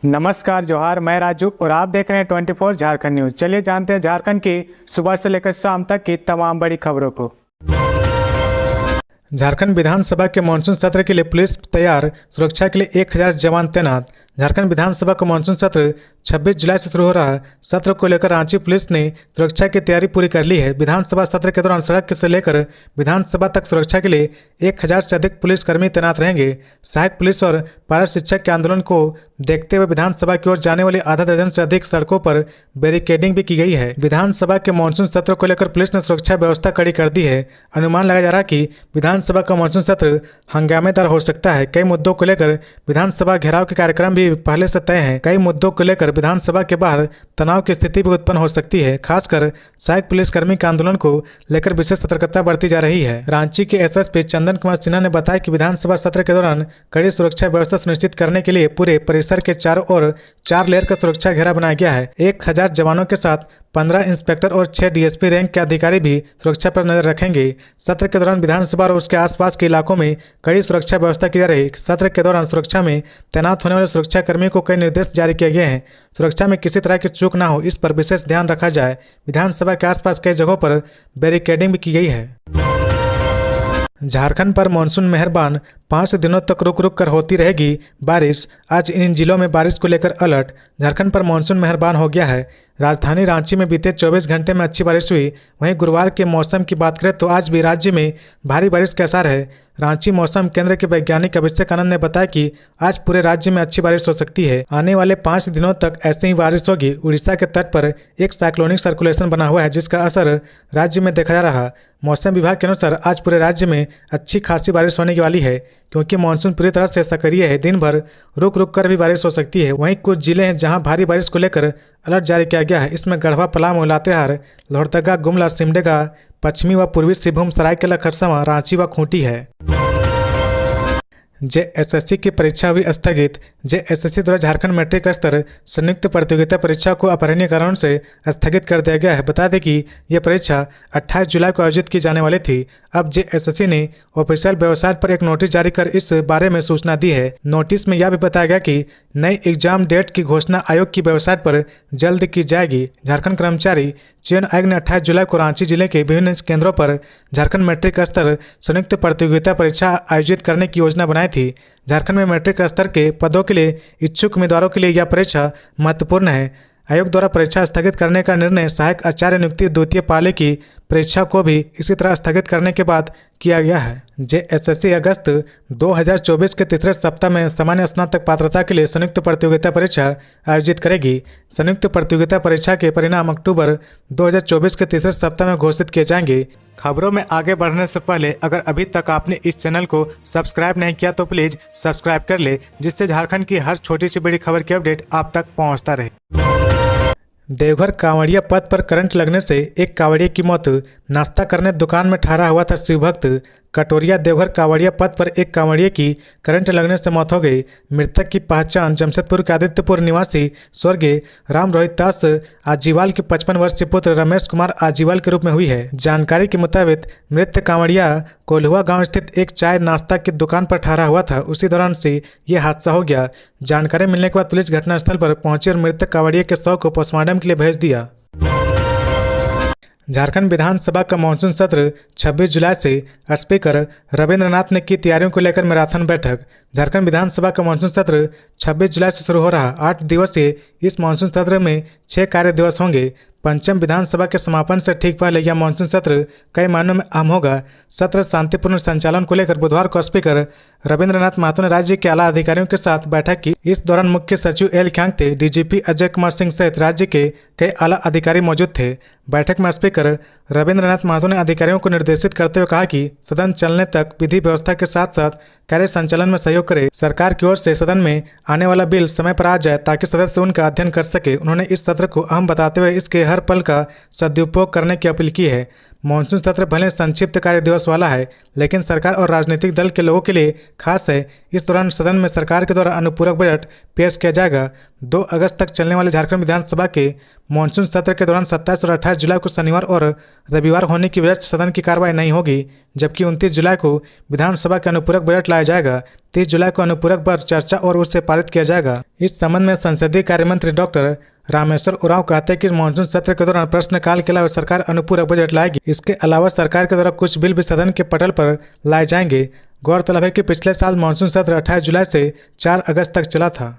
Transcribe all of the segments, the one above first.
नमस्कार जोहार, मैं राजू और आप देख रहे हैं 24 झारखंड न्यूज। चलिए जानते हैं झारखंड की सुबह से लेकर शाम तक की तमाम बड़ी खबरों को। झारखंड विधानसभा के मानसून सत्र के लिए पुलिस तैयार, सुरक्षा के लिए 1000 जवान तैनात। झारखंड विधानसभा का मानसून सत्र 26 जुलाई से शुरू हो रहा सत्र को लेकर रांची पुलिस ने सुरक्षा की तैयारी पूरी कर ली है। विधानसभा सत्र के दौरान सड़क से लेकर विधानसभा तक सुरक्षा के लिए 1000 से अधिक पुलिसकर्मी तैनात रहेंगे। सहायक पुलिस और पारा शिक्षक के आंदोलन को देखते हुए विधानसभा की ओर जाने वाली आधा दर्जन से अधिक सड़कों पर बैरिकेडिंग भी की गई है। विधानसभा के मानसून सत्र को लेकर पुलिस ने सुरक्षा व्यवस्था कड़ी कर दी है। अनुमान लगाया जा रहा है कि विधानसभा का मानसून सत्र हंगामेदार हो सकता है। कई मुद्दों को लेकर विधानसभा घेराव के कार्यक्रम भी पहले से तय हैं। कई मुद्दों को लेकर विधानसभा के बाहर तनाव की स्थिति भी उत्पन्न हो सकती है। खासकर सहायक पुलिसकर्मी के आंदोलन को लेकर विशेष सतर्कता बरती जा रही है। रांची के एसएसपी चंदन कुमार सिन्हा ने बताया कि विधानसभा सत्र के दौरान कड़ी सुरक्षा व्यवस्था सुनिश्चित करने के लिए पूरे परिसर के चारों ओर 4 लेयर का सुरक्षा घेरा बनाया गया है। 1000 जवानों के साथ 15 इंस्पेक्टर और 6 डीएसपी रैंक के अधिकारी भी सुरक्षा पर नजर रखेंगे। सत्र के दौरान विधानसभा और उसके आसपास के इलाकों में कड़ी सुरक्षा व्यवस्था की जा रही है। सत्र के दौरान सुरक्षा में तैनात होने वाले सुरक्षा कर्मियों को कई निर्देश जारी किए गए हैं। सुरक्षा में किसी तरह की चूक न हो, इस पर विशेष ध्यान रखा जाए। विधानसभा के आसपास कई जगहों पर बैरिकेडिंग भी की गई है। झारखंड पर मानसून मेहरबान, 5 दिनों तक रुक रुक कर होती रहेगी बारिश। आज इन जिलों में बारिश को लेकर अलर्ट। झारखंड पर मानसून मेहरबान हो गया है। राजधानी रांची में बीते 24 घंटे में अच्छी बारिश हुई। वहीं गुरुवार के मौसम की बात करें तो आज भी राज्य में भारी बारिश के आसार है। रांची मौसम केंद्र के वैज्ञानिक अभिषेक आनंद ने बताया कि आज पूरे राज्य में अच्छी बारिश हो सकती है। आने वाले 5 दिनों तक ऐसे ही बारिश होगी। उड़ीसा के तट पर एक साइक्लोनिक सर्कुलेशन बना हुआ है, जिसका असर राज्य में देखा जा रहा। मौसम विभाग के अनुसार आज पूरे राज्य में अच्छी खासी बारिश होने वाली है, क्योंकि मानसून पूरी तरह से सक्रिय है। दिन भर रुक रुक कर भी बारिश हो सकती है। वहीं कुछ जिले हैं जहां भारी बारिश को लेकर अलर्ट जारी किया गया है। इसमें गढ़वा, पलामू, लातेहार, लोहरदगा, गुमला, सिमडेगा, पश्चिमी व पूर्वी सिंहभूम, सरायकेला खरसावां, रांची व खूंटी है। जेएसएससी की परीक्षा हुई स्थगित। जेएसएससी द्वारा झारखंड मैट्रिक स्तर संयुक्त प्रतियोगिता परीक्षा को अपरिहार्य कारणों से स्थगित कर दिया गया है। बता दें कि यह परीक्षा 28 जुलाई को आयोजित की जाने वाली थी। अब जेएसएससी ने ऑफिशियल वेबसाइट पर एक नोटिस जारी कर इस बारे में सूचना दी है। नोटिस में यह भी बताया गया कि नई एग्जाम डेट की घोषणा आयोग की वेबसाइट पर जल्द की जाएगी। झारखंड कर्मचारी चयन आयोग ने 28 जुलाई को रांची जिले के विभिन्न केंद्रों पर झारखंड मैट्रिक स्तर संयुक्त प्रतियोगिता परीक्षा आयोजित करने की योजना बनाई थी। झारखंड में मैट्रिक स्तर के पदों के लिए इच्छुक उम्मीदवारों के लिए यह परीक्षा महत्वपूर्ण है। आयोग द्वारा परीक्षा स्थगित करने का निर्णय सहायक आचार्य नियुक्ति द्वितीय पाली की परीक्षा को भी इसी तरह स्थगित करने के बाद किया गया है। जेएसएससी अगस्त 2024 के तीसरे सप्ताह में सामान्य स्नातक पात्रता के लिए संयुक्त प्रतियोगिता परीक्षा आयोजित करेगी। संयुक्त प्रतियोगिता परीक्षा के परिणाम अक्टूबर 2024 के तीसरे सप्ताह में घोषित किए जाएंगे। खबरों में आगे बढ़ने से पहले अगर अभी तक आपने इस चैनल को सब्सक्राइब नहीं किया तो प्लीज सब्सक्राइब कर ले, जिससे झारखंड की हर छोटी सी बड़ी खबर की अपडेट आप तक पहुंचता रहे। देवघर कांवड़िया पथ पर करंट लगने से एक कांवड़िया की मौत। नाश्ता करने दुकान में ठहरा हुआ था शिवभक्त। कटोरिया देवघर कांवड़िया पथ पर एक कांवड़िया की करंट लगने से मौत हो गई। मृतक की पहचान जमशेदपुर के आदित्यपुर निवासी स्वर्गीय राम रोहित दास आजीवाल के 55 वर्षीय पुत्र रमेश कुमार आजीवाल के रूप में हुई है। जानकारी के मुताबिक मृत कांवड़िया कोल्हुआ गांव स्थित एक चाय नाश्ता की दुकान पर ठहरा हुआ था। उसी दौरान से यह हादसा हो गया। जानकारी मिलने के बाद पुलिस घटनास्थल पर पहुंची और मृतक कांवड़िया के शव को पोस्टमार्टम के लिए भेज दिया। झारखंड विधानसभा का मानसून सत्र 26 जुलाई से स्पीकर रविंद्र नाथ ने की तैयारियों को लेकर मैराथन बैठक। झारखंड विधानसभा का मानसून सत्र 26 जुलाई से शुरू हो रहा 8 दिवसीय इस मानसून सत्र में 6 कार्य दिवस होंगे। पंचम विधानसभा के समापन से ठीक पहले यह मानसून सत्र कई मायनों में अहम होगा। सत्र शांतिपूर्ण संचालन को लेकर बुधवार को स्पीकर रविंद्रनाथ महतो ने राज्य के आला अधिकारियों के साथ बैठक की। इस दौरान मुख्य सचिव एल ख्यांगते, डीजीपी अजय कुमार सिंह सहित राज्य के कई आला अधिकारी मौजूद थे। बैठक में स्पीकर रविंद्रनाथ महतो ने अधिकारियों को निर्देशित करते हुए कहा कि सदन चलने तक विधि व्यवस्था के साथ साथ कार्य संचालन में सहयोग करे। सरकार की ओर से सदन में आने वाला बिल समय पर आ जाए ताकि सदस्य उनका अध्ययन कर सके। उन्होंने इस सत्र को अहम बताते हुए इसके हर पल का सदुपयोग करने की अपील की है। मानसून सत्र भले संक्षिप्त कार्य दिवस वाला है, लेकिन सरकार और राजनीतिक दल के लोगों के लिए खास है। इस दौरान सदन में सरकार के द्वारा अनुपूरक बजट पेश किया जाएगा। 2 अगस्त तक चलने वाले झारखंड विधानसभा के मानसून सत्र के दौरान 27 और 28 जुलाई को शनिवार और रविवार होने की वजह से सदन की कार्रवाई नहीं होगी, जबकि 29 जुलाई को विधानसभा के अनुपूरक बजट लाया जाएगा। 30 जुलाई को अनुपूरक पर चर्चा और उससे पारित किया जाएगा। इस संबंध में संसदीय कार्य मंत्री डॉक्टर रामेश्वर उरांव कहते हैं कि मानसून सत्र के दौरान प्रश्नकाल के अलावा सरकार अनुपूरक बजट लाएगी। इसके अलावा सरकार के द्वारा कुछ बिल भी सदन के पटल पर लाए जाएंगे। गौरतलब है कि पिछले साल मानसून सत्र 28 जुलाई से 4 अगस्त तक चला था।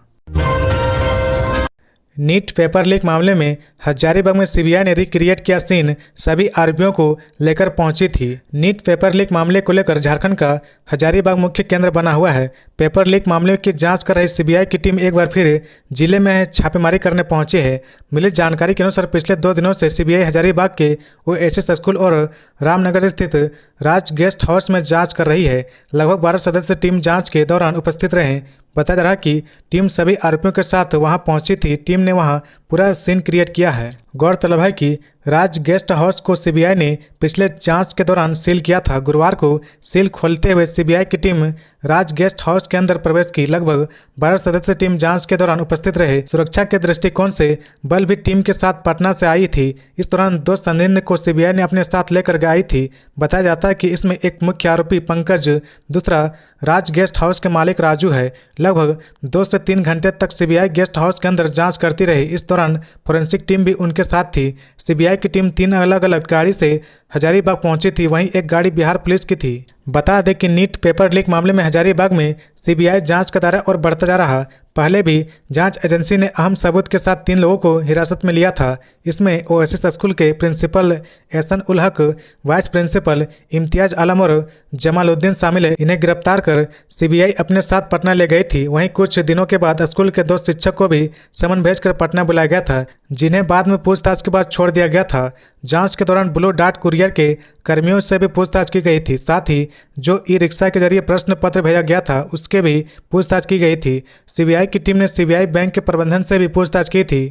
नीट पेपर लीक मामले में हजारीबाग में सीबीआई ने रिक्रिएट किया सीन सभी आरोपियों को लेकर पहुंची थी। नीट पेपर लीक मामले को लेकर झारखंड का हजारीबाग मुख्य केंद्र बना हुआ है। पेपर लीक मामले की जांच कर रही सीबीआई की टीम एक बार फिर जिले में छापेमारी करने पहुंची है। मिली जानकारी के अनुसार पिछले 2 दिनों से सीबीआई हजारीबाग के ओएसिस स्कूल और रामनगर स्थित राज गेस्ट हाउस में जांच कर रही है। लगभग 12 सदस्य टीम जांच के दौरान उपस्थित रहे। बताया जा रहा कि टीम सभी आरोपियों के साथ वहां पहुंची थी। टीम ने वहां पूरा सीन क्रिएट किया है। गौरतलब है कि राज गेस्ट हाउस को सीबीआई ने पिछले जांच के दौरान सील किया था। गुरुवार को सील खोलते हुए सीबीआई की टीम राज गेस्ट हाउस के अंदर प्रवेश की। लगभग 12 सदस्य टीम जांच के दौरान उपस्थित रहे। सुरक्षा के दृष्टिकोण से बल भी टीम के साथ पटना से आई थी। इस दौरान 2 संदिग्ध को सीबीआई ने अपने साथ लेकर आई थी। बताया जाता है कि इसमें एक मुख्य आरोपी पंकज, दूसरा राज गेस्ट हाउस के मालिक राजू है। लगभग 2 से 3 घंटे तक सीबीआई गेस्ट हाउस के अंदर जांच करती रही। इस दौरान फोरेंसिक टीम भी उनके साथ थी। सीबीआई की टीम 3 अलग अलग गाड़ी से हजारीबाग पहुंची थी, वहीं एक गाड़ी बिहार पुलिस की थी। बता दें कि नीट पेपर लीक मामले में हजारीबाग में सीबीआई जांच का दायरा और बढ़ता जा रहा। पहले भी जांच एजेंसी ने अहम सबूत के साथ 3 लोगों को हिरासत में लिया था। इसमें ओएसिस स्कूल के principal Ehsan ul Haq, vice principal Imtiaz आलम और जमालुद्दीन शामिल है। इन्हें गिरफ्तार कर सीबीआई अपने साथ पटना ले गई थी। वहीं कुछ दिनों के बाद स्कूल के 2 शिक्षक को भी समन भेजकर पटना बुलाया गया था, जिन्हें बाद में पूछताछ के बाद छोड़ दिया गया था। जांच के दौरान ब्लू डार्ट कुरियर के कर्मियों से भी पूछताछ की गई थी। साथ ही जो ई रिक्शा के जरिए प्रश्न पत्र भेजा गया था उसके भी पूछताछ की गई थी। सीबीआई की टीम ने सीबीआई बैंक के प्रबंधन से भी पूछताछ की थी।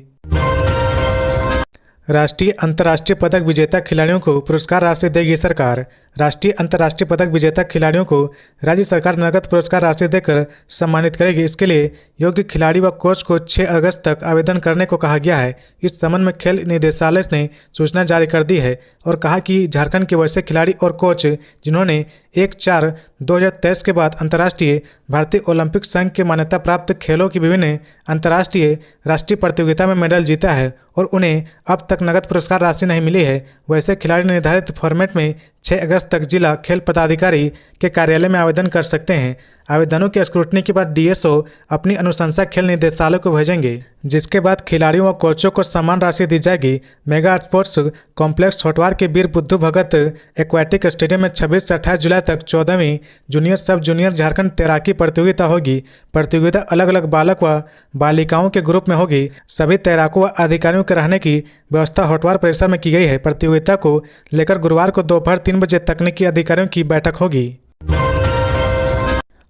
राष्ट्रीय अंतर्राष्ट्रीय पदक विजेता खिलाड़ियों को पुरस्कार राशि देगी सरकार। राष्ट्रीय अंतर्राष्ट्रीय पदक विजेता खिलाड़ियों को राज्य सरकार नगद पुरस्कार राशि देकर सम्मानित करेगी। इसके लिए योग्य खिलाड़ी व कोच को 6 अगस्त तक आवेदन करने को कहा गया है। इस संबंध में खेल निदेशालय ने सूचना जारी कर दी है और कहा कि झारखंड के वैसे खिलाड़ी और कोच जिन्होंने 1/4/2023 के बाद अंतर्राष्ट्रीय भारतीय ओलंपिक संघ के मान्यता प्राप्त खेलों की विभिन्न अंतर्राष्ट्रीय राष्ट्रीय प्रतियोगिता में मेडल जीता है और उन्हें अब तक नगद पुरस्कार राशि नहीं मिली है, वैसे खिलाड़ी निर्धारित फॉर्मेट में 6 अगस्त तक जिला खेल पदाधिकारी के कार्यालय में आवेदन कर सकते हैं। आवेदनों की स्क्रूटनी के बाद डीएसओ अपनी अनुशंसा खेल निदेशालय को भेजेंगे, जिसके बाद खिलाड़ियों व कोचों को सम्मान राशि दी जाएगी। मेगा स्पोर्ट्स कॉम्प्लेक्स होटवार के वीर बुद्धू भगत एक्वेटिक स्टेडियम में 26 से 28 जुलाई तक 14वीं जूनियर सब जूनियर झारखंड तैराकी प्रतियोगिता होगी। प्रतियोगिता अलग अलग बालक व बालिकाओं के ग्रुप में होगी। सभी तैराकों व अधिकारियों के रहने की व्यवस्था होटवार परिसर में की गई है। प्रतियोगिता को लेकर गुरुवार को दोपहर 3 बजे तकनीकी अधिकारियों की बैठक होगी।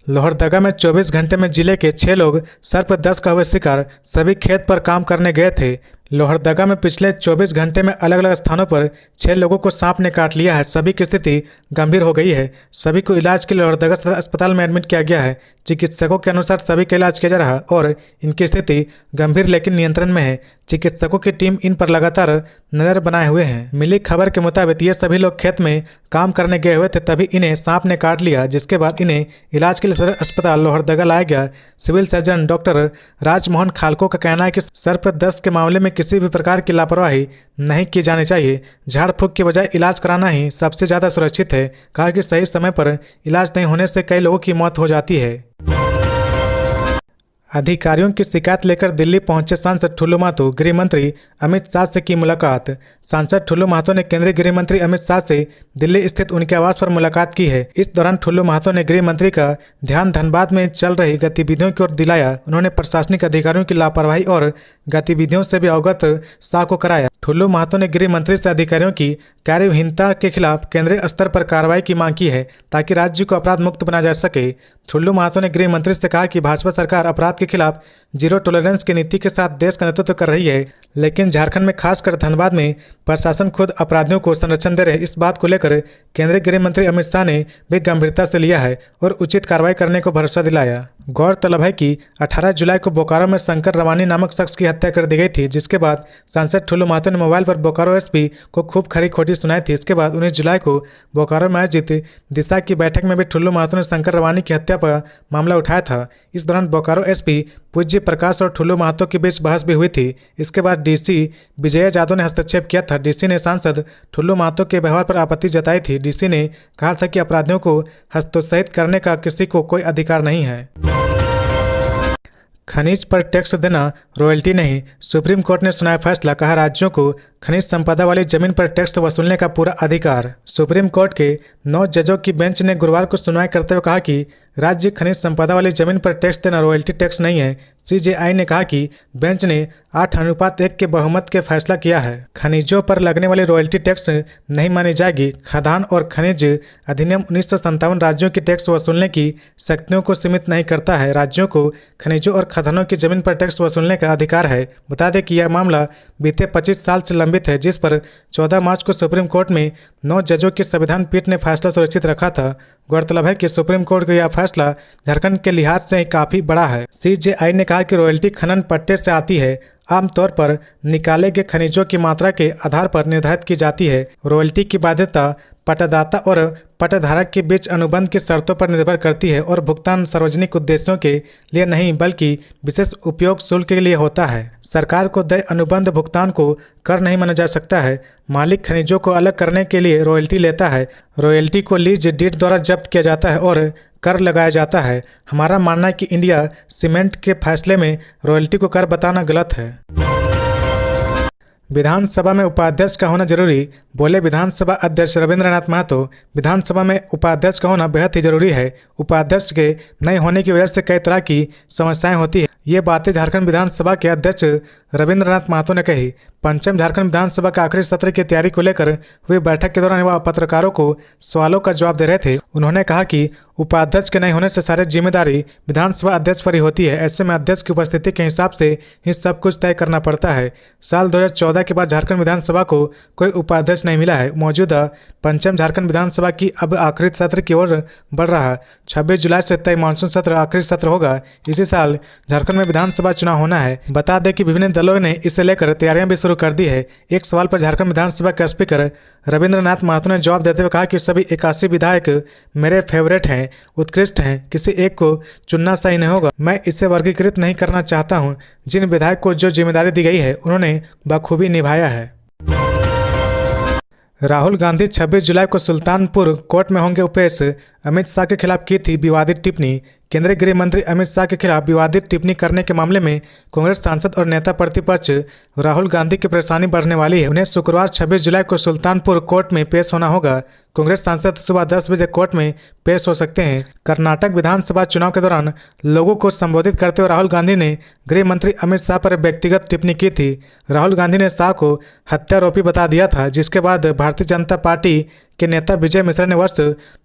लोहरदगा में 24 घंटे में जिले के 6 लोग सर्पदंश का हुए शिकार। सभी खेत पर काम करने गए थे। लोहरदगा में पिछले 24 घंटे में अलग अलग स्थानों पर 6 लोगों को सांप ने काट लिया है। सभी की स्थिति गंभीर हो गई है। सभी को इलाज के लिए लोहरदगा सदर अस्पताल में एडमिट किया गया है। चिकित्सकों के अनुसार सभी का इलाज किया जा रहा है और इनकी स्थिति गंभीर लेकिन नियंत्रण में है। चिकित्सकों की टीम इन पर लगातार नजर बनाए हुए हैं। मिली खबर के मुताबिक ये सभी लोग खेत में काम करने गए हुए थे, तभी इन्हें सांप ने काट लिया, जिसके बाद इन्हें इलाज के लिए सदर अस्पताल लोहरदगा लाया गया। सिविल सर्जन डॉक्टर राजमोहन खालको का कहना है कि सर्पदंश के मामले में किसी भी प्रकार की लापरवाही नहीं की जानी चाहिए। झाड़ फूक के बजाय इलाज कराना ही सबसे ज़्यादा सुरक्षित है। कहा कि सही समय पर इलाज नहीं होने से कई लोगों की मौत हो जाती है। अधिकारियों की शिकायत लेकर दिल्ली पहुंचे सांसद ठुल्लू महतो। गृह मंत्री अमित शाह से की मुलाकात। सांसद ठुल्लू महतो ने केंद्रीय गृह मंत्री अमित शाह से दिल्ली स्थित उनके आवास पर मुलाकात की है। इस दौरान ठुल्लू महतो ने गृह मंत्री का ध्यान धनबाद में चल रही गतिविधियों की ओर दिलाया। उन्होंने प्रशासनिक अधिकारियों की लापरवाही और गतिविधियों से भी अवगत शाह को कराया। ठुल्लू महतो ने गृह मंत्री से अधिकारियों की कार्यविहीनता के खिलाफ केंद्रीय स्तर पर कार्रवाई की मांग की है, ताकि राज्य को अपराध मुक्त बनाया जा सके। ठुल्लू महतो ने गृह मंत्री से कहा कि भाजपा सरकार अपराध के खिलाफ जीरो टॉलरेंस की नीति के साथ देश का नेतृत्व कर रही है, लेकिन झारखंड में खासकर धनबाद में प्रशासन खुद अपराधियों को संरक्षण दे रहे। इस बात को लेकर केंद्रीय गृह मंत्री अमित शाह ने भी गंभीरता से लिया है और उचित कार्रवाई करने को भरोसा दिलाया। गौरतलब है कि 18 जुलाई को बोकारो में शंकर रवानी नामक शख्स की हत्या कर दी गई थी, जिसके बाद सांसद ठुल्लू महतो ने मोबाइल पर बोकारो एसपी को खूब खरी खोटी सुनाई थी। इसके बाद 19 जुलाई को बोकारो में आयोजित दिशा की बैठक में भी ठुल्लू महतो ने शंकर रवानी की हत्या पर मामला उठाया था। इस दौरान बोकारो एसपी पूज्य प्रकाश और ठुल्लू महतो के बीच बहस भी हुई थी। इसके बाद डीसी विजय यादव ने हस्तक्षेप किया था। डीसी ने सांसद ठुल्लू महतो के व्यवहार पर आपत्ति जताई थी। डीसी ने कहा था कि अपराधियों को हस्तोत्साहित करने का किसी को कोई अधिकार नहीं है। खनिज पर टैक्स देना रॉयल्टी नहीं, सुप्रीम कोर्ट ने सुनाया फैसला। कहा राज्यों को खनिज संपदा वाली जमीन पर टैक्स वसूलने का पूरा अधिकार। सुप्रीम कोर्ट के 9 जजों की बेंच ने गुरुवार को सुनवाई करते हुए कहा कि राज्य खनिज संपदा वाली जमीन पर टैक्स देना रॉयल्टी टैक्स नहीं है। सीजेआई ने कहा कि बेंच ने 8:1 के बहुमत के फैसला किया है। खनिजों पर लगने वाली रॉयल्टी टैक्स नहीं मानी जाएगी। खाद्यान्न और खनिज अधिनियम 1957 राज्यों की टैक्स वसूलने की शक्तियों को सीमित नहीं करता है। राज्यों को खनिजों और खदानों की जमीन पर टैक्स वसूलने का अधिकार है। बता दें कि यह मामला बीते 25 साल से लंबित है, जिस पर 14 मार्च को सुप्रीम कोर्ट में 9 जजों की संविधान पीठ ने फैसला सुरक्षित रखा था। गौरतलब है कि सुप्रीम कोर्ट का यह फैसला झारखंड के लिहाज से काफी बड़ा है। सीजेआई ने कहा कि रॉयल्टी खनन पट्टे से आती है, आमतौर पर निकाले गए खनिजों की मात्रा के आधार पर निर्धारित की जाती है। रॉयल्टी की बाध्यता पट्टादाता और पट्टाधारक के बीच अनुबंध की शर्तों पर निर्भर करती है और भुगतान सार्वजनिक उद्देश्यों के लिए नहीं बल्कि विशेष उपयोग शुल्क के लिए होता है। सरकार को देय अनुबंध भुगतान को कर नहीं माना जा सकता है। मालिक खनिजों को अलग करने के लिए रॉयल्टी लेता है। रॉयल्टी को लीज डीड द्वारा जब्त किया जाता है और कर लगाया जाता है। हमारा मानना है कि इंडिया सीमेंट के फैसले में रॉयल्टी को कर बताना गलत है। विधानसभा में उपाध्यक्ष का होना जरूरी, बोले विधानसभा अध्यक्ष रविंद्रनाथ महतो। विधानसभा में उपाध्यक्ष का होना बेहद ही जरूरी है। उपाध्यक्ष के नहीं होने की वजह से कई तरह की समस्याएं होती है। ये बातें झारखंड विधानसभा के अध्यक्ष रविंद्रनाथ महतो ने कही। पंचम झारखंड विधानसभा के आखिरी सत्र की तैयारी को लेकर हुई बैठक के दौरान वह पत्रकारों को सवालों का जवाब दे रहे थे। उन्होंने कहा कि उपाध्यक्ष के नहीं होने से सारी जिम्मेदारी विधानसभा अध्यक्ष पर ही होती है। ऐसे में अध्यक्ष की उपस्थिति के हिसाब से ही सब कुछ तय करना पड़ता है। साल 2014 के बाद झारखंड विधानसभा को कोई उपाध्यक्ष नहीं मिला है। मौजूदा पंचम झारखंड विधानसभा की अब आखिरी सत्र की ओर बढ़ रहा। 26 जुलाई से तय मानसून सत्र आखिरी सत्र होगा। इसी साल झारखंड में विधानसभा चुनाव होना है। बता दें कि विभिन्न दलों ने इसे लेकर तैयारियां भी शुरू कर दी है। एक सवाल पर झारखंड विधानसभा के स्पीकर रविंद्रनाथ महतो ने जवाब देते हुए कहा कि सभी 81 विधायक मेरे फेवरेट हैं, उत्कृष्ट हैं, किसी एक को चुनना सही नहीं होगा। मैं इसे वर्गीकृत नहीं करना चाहता हूं। जिन विधायक को जो जिम्मेदारी दी गई है उन्होंने बखूबी निभाया है। राहुल गांधी 26 जुलाई को सुल्तानपुर कोर्ट में होंगे पेश। अमित शाह के खिलाफ की थी विवादित टिप्पणी। केंद्रीय गृह मंत्री अमित शाह के खिलाफ विवादित टिप्पणी करने के मामले में कांग्रेस सांसद और नेता प्रतिपक्ष राहुल गांधी की परेशानी बढ़ने वाली है। उन्हें शुक्रवार 26 जुलाई को सुल्तानपुर कोर्ट में पेश होना होगा। कांग्रेस सांसद सुबह 10 बजे कोर्ट में पेश हो सकते हैं। कर्नाटक विधानसभा चुनाव के दौरान लोगों को संबोधित करते हुए राहुल गांधी ने गृह मंत्री अमित शाह पर व्यक्तिगत टिप्पणी की थी। राहुल गांधी ने शाह को हत्यारोपी बता दिया था, जिसके बाद भारतीय जनता पार्टी के नेता विजय मिश्रा ने वर्ष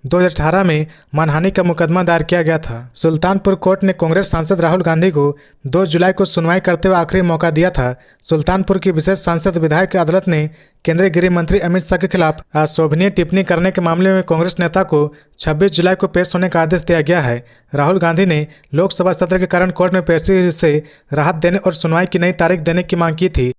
2018 में मानहानि का मुकदमा दायर किया गया था। सुल्तानपुर कोर्ट ने कांग्रेस सांसद राहुल गांधी को 2 जुलाई को सुनवाई करते हुए आखिरी मौका दिया था। सुल्तानपुर की विशेष सांसद विधायक अदालत ने केंद्रीय गृह मंत्री अमित शाह के खिलाफ अशोभनीय टिप्पणी करने के मामले में कांग्रेस नेता को 26 जुलाई को पेश होने का आदेश दिया गया है। राहुल गांधी ने लोकसभा सत्र के कारण कोर्ट में पेशी से राहत देने और सुनवाई की नई तारीख देने की मांग की थी।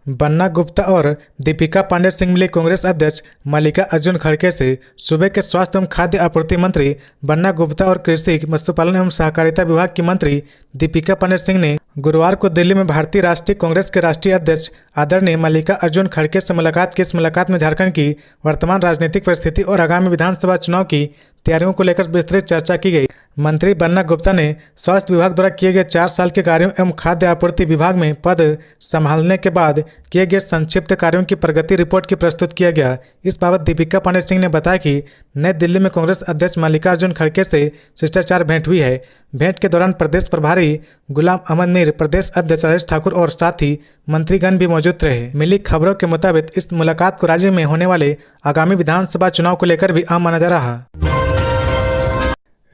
बन्ना गुप्ता और दीपिका पांडे सिंह मिले कांग्रेस अध्यक्ष मल्लिकार्जुन खड़गे से। सूबे के स्वास्थ्य एवं खाद्य आपूर्ति मंत्री बन्ना गुप्ता और कृषि, मत्स्यपालन एवं सहकारिता विभाग की मंत्री दीपिका पांडे सिंह ने गुरुवार को दिल्ली में भारतीय राष्ट्रीय कांग्रेस के राष्ट्रीय अध्यक्ष आदरणीय मल्लिकार्जुन खड़गे से मुलाकात की। इस मुलाकात में झारखंड की वर्तमान राजनीतिक परिस्थिति और आगामी विधानसभा चुनाव की तैयारियों को लेकर विस्तृत चर्चा की गई। मंत्री बन्ना गुप्ता ने स्वास्थ्य विभाग द्वारा किए गए 4 साल के कार्यों एवं खाद्य आपूर्ति विभाग में पद संभालने के बाद किए गए संक्षिप्त कार्यों की प्रगति रिपोर्ट की प्रस्तुत किया गया। इस बाबत दीपिका पांडे सिंह ने बताया कि नई दिल्ली में कांग्रेस अध्यक्ष मल्लिकार्जुन खड़गे से शिष्टाचार भेंट हुई है। भेंट के दौरान प्रदेश प्रभारी गुलाम अहमद मीर, प्रदेश अध्यक्ष राजेश ठाकुर और साथ ही मंत्रीगण भी मौजूद रहे। मिली खबरों के मुताबिक इस मुलाकात को राज्य में होने वाले आगामी विधानसभा चुनाव को लेकर भी अहम माना जा रहा।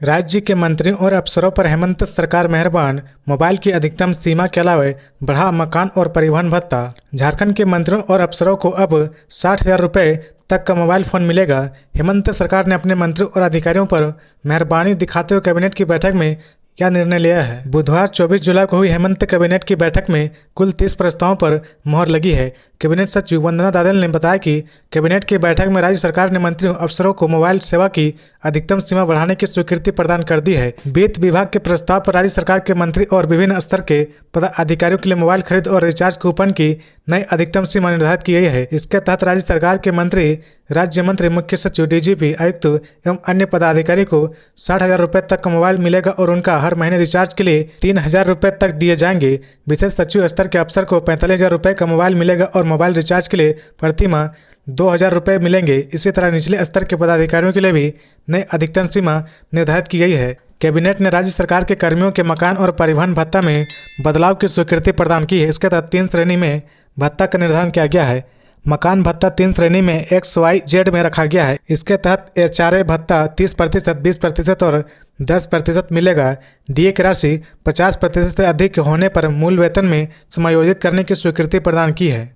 राज्य के मंत्रियों और अफसरों पर हेमंत सरकार मेहरबान, मोबाइल की अधिकतम सीमा के अलावा बढ़ा मकान और परिवहन भत्ता। झारखंड के मंत्रियों और अफसरों को अब 60,000 रुपये तक का मोबाइल फोन मिलेगा। हेमंत सरकार ने अपने मंत्रियों और अधिकारियों पर मेहरबानी दिखाते हुए कैबिनेट की बैठक में क्या निर्णय लिया है। बुधवार 24 जुलाई को हुई हेमंत कैबिनेट की बैठक में कुल 30 प्रस्तावों पर मोहर लगी है। कैबिनेट सचिव वंदना दादेल ने बताया कि कैबिनेट की बैठक में राज्य सरकार ने मंत्रियों अफसरों को मोबाइल सेवा की अधिकतम सीमा बढ़ाने की स्वीकृति प्रदान कर दी है। वित्त विभाग के प्रस्ताव पर राज्य सरकार के मंत्री और विभिन्न स्तर के पदाधिकारियों के लिए मोबाइल खरीद और रिचार्ज कूपन की नई अधिकतम सीमा निर्धारित की गई है। इसके तहत राज्य सरकार के मंत्री, राज्य मंत्री, मुख्य सचिव, डीजीपी, आयुक्त एवं अन्य पदाधिकारी को 60,000 रुपये तक का मोबाइल मिलेगा और उनका हर महीने रिचार्ज के लिए 3,000 रुपये तक दिए जाएंगे। विशेष सचिव स्तर के अफसर को 45,000 रुपये का मोबाइल मिलेगा और मोबाइल रिचार्ज के लिए प्रति माह 2,000 रुपये मिलेंगे। इसी तरह निचले स्तर के पदाधिकारियों के लिए भी नई अधिकतम सीमा निर्धारित की गई है। कैबिनेट ने राज्य सरकार के कर्मियों के मकान और परिवहन भत्ता में बदलाव की स्वीकृति प्रदान की है। इसके तहत 3 श्रेणी में भत्ता का निर्धारण किया गया है। मकान भत्ता 3 श्रेणी में XYZ में रखा गया है। इसके तहत HRA भत्ता 30%, 20% और 10% मिलेगा। DA की राशि 50% से अधिक होने पर मूल वेतन में समायोजित करने की स्वीकृति प्रदान की है।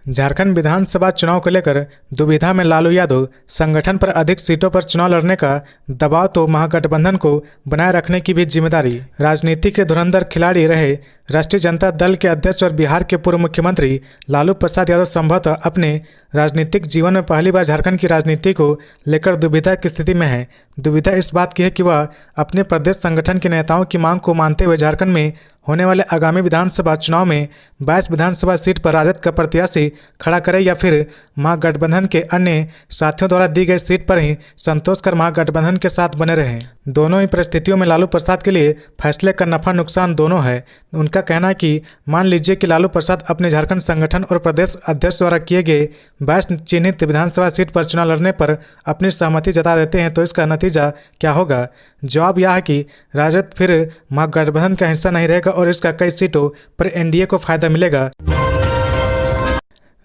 झारखंड विधानसभा चुनाव को लेकर दुविधा में लालू यादव, संगठन पर अधिक सीटों पर चुनाव लड़ने का दबाव तो महागठबंधन को बनाए रखने की भी जिम्मेदारी। राजनीति के धुरंधर खिलाड़ी रहे राष्ट्रीय जनता दल के अध्यक्ष और बिहार के पूर्व मुख्यमंत्री लालू प्रसाद यादव संभवतः अपने राजनीतिक जीवन में पहली बार झारखंड की राजनीति को लेकर दुविधा की स्थिति में है। दुविधा इस बात की है कि वह अपने प्रदेश संगठन के नेताओं की मांग को मानते हुए झारखंड में होने वाले आगामी विधानसभा चुनाव में 22 विधानसभा सीट पर राजद का प्रत्याशी खड़ा करे या फिर महागठबंधन के अन्य साथियों द्वारा दी गई सीट पर ही संतोष कर महागठबंधन के साथ बने रहें। दोनों ही परिस्थितियों में लालू प्रसाद के लिए फैसले का नफा नुकसान दोनों है। उनका कहना है कि मान लीजिए कि लालू प्रसाद अपने झारखंड संगठन और प्रदेश अध्यक्ष द्वारा किए गए 22 चिन्हित विधानसभा सीट पर चुनाव लड़ने पर अपनी सहमति जता देते हैं तो इसका नतीजा क्या होगा। जवाब यह है कि राजद फिर महागठबंधन का हिस्सा नहीं रहेगा और इसका कई सीटों पर NDA को फायदा मिलेगा।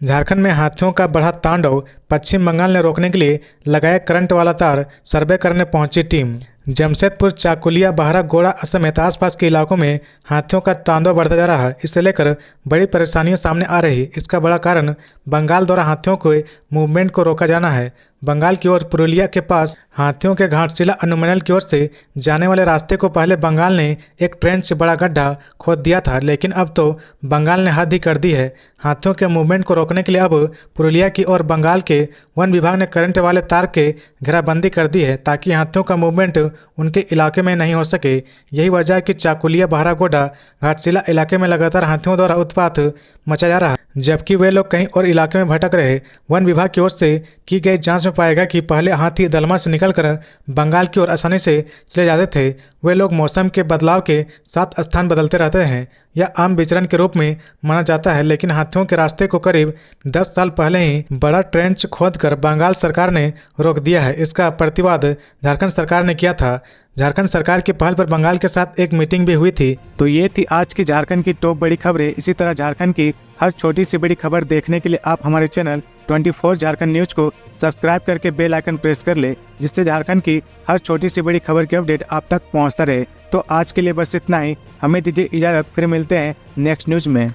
झारखंड में हाथियों का बढ़ा तांडव, पश्चिम बंगाल ने रोकने के लिए लगाया करंट वाला तार, सर्वे करने पहुंची टीम। जमशेदपुर, चाकुलिया, बहरागोड़ा समेत आसपास के इलाकों में हाथियों का तांडव बढ़ता जा रहा है। इसे लेकर बड़ी परेशानियां सामने आ रही। इसका बड़ा कारण बंगाल द्वारा हाथियों के मूवमेंट को रोका जाना है। बंगाल की ओर पुरुलिया के पास हाथियों के घाटशिला अनुमंडल की ओर से जाने वाले रास्ते को पहले बंगाल ने एक ट्रेन से बड़ा गड्ढा खोद दिया था, लेकिन अब तो बंगाल ने हद ही कर दी है। हाथियों के मूवमेंट को रोकने के लिए अब पुरुलिया की ओर बंगाल के वन विभाग ने करंट वाले तार के घेराबंदी कर दी है ताकि हाथियों का मूवमेंट उनके इलाके में नहीं हो सके। यही वजह है कि चाकुलिया, बहरागोड़ा, घाटशिला इलाके में लगातार हाथियों द्वारा उत्पात मचा जा रहा है, जबकि वे लोग कहीं और इलाके में भटक रहे। वन विभाग की ओर से की गई जांच में पाएगा कि पहले हाथी दलमा से निकलकर बंगाल की ओर आसानी से चले जाते थे। वे लोग मौसम के बदलाव के साथ स्थान बदलते रहते हैं। यह आम विचरण के रूप में माना जाता है, लेकिन हाथियों के रास्ते को करीब 10 साल पहले ही बड़ा ट्रेंच खोदकर बंगाल सरकार ने रोक दिया है। इसका प्रतिवाद झारखंड सरकार ने किया था। झारखंड सरकार की पहल पर बंगाल के साथ एक मीटिंग भी हुई थी। तो ये थी आज की झारखंड की टॉप बड़ी खबरें। इसी तरह झारखंड की हर छोटी सी बड़ी खबर देखने के लिए आप हमारे चैनल 24 झारखंड न्यूज को सब्सक्राइब करके बेल आइकन प्रेस कर ले, जिससे झारखंड की हर छोटी सी बड़ी खबर की अपडेट आप तक पहुंचता रहे। तो आज के लिए बस इतना ही। हमें दीजिए इजाजत, फिर मिलते हैं नेक्स्ट न्यूज में।